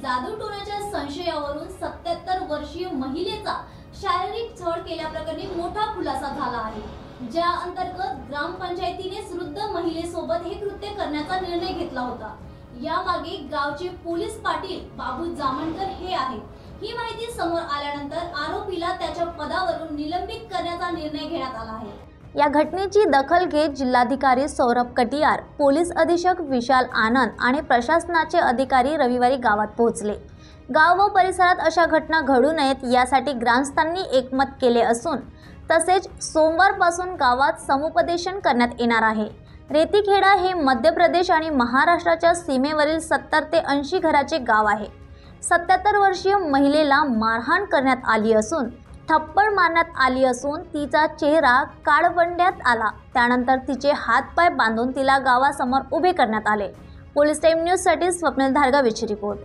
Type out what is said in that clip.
जादूटोण्याच्या संशयावरून 77 वर्षीय महिलेचा शारीरिक छळ केल्याप्रकरणी मोठा खुलासा झाला आहे, ज्या अंतर्गत ग्रामपंचायतीने वृद्ध महिलेसोबत हे कृत्य करण्याचा निर्णय घेतला होता। यामागे गावचे पोलीस पाटील बाबू जामणकर हे आहेत। ही माहिती समोर आल्यानंतर आरोपीला त्याच्या पदावरून निलंबित करण्याचा निर्णय घेण्यात आला आहे। या घटनेची दखल घेत जिल्हाधिकारी सौरभ कटियार, पोलीस अधीक्षक विशाल आनंद आणि प्रशासनाचे अधिकारी रविवारी गावात पोहोचले। गाव व परिसरात अशा घटना घडू नयेत यासाठी ग्रामस्थांनी एकमत केले असून तसेच सोमवारपासून गावात समुपदेशन करण्यात येणार आहे। रेतीखेडा हे मध्य प्रदेश आणि महाराष्ट्राच्या सीमेवरील 70 ते 80 घराचे गाव आहे। 77 वर्षीय महिलेला मारहाण करण्यात आली असून थप्पड मारण्यात आली असून तिचा चेहरा काळवंड्यात आला। त्यानंतर तिचे हात-पाय बांधून तिला गावासमोर उभे करण्यात आले। पोलीस टाइम न्यूज साठी स्वप्नील धारगावेची रिपोर्ट।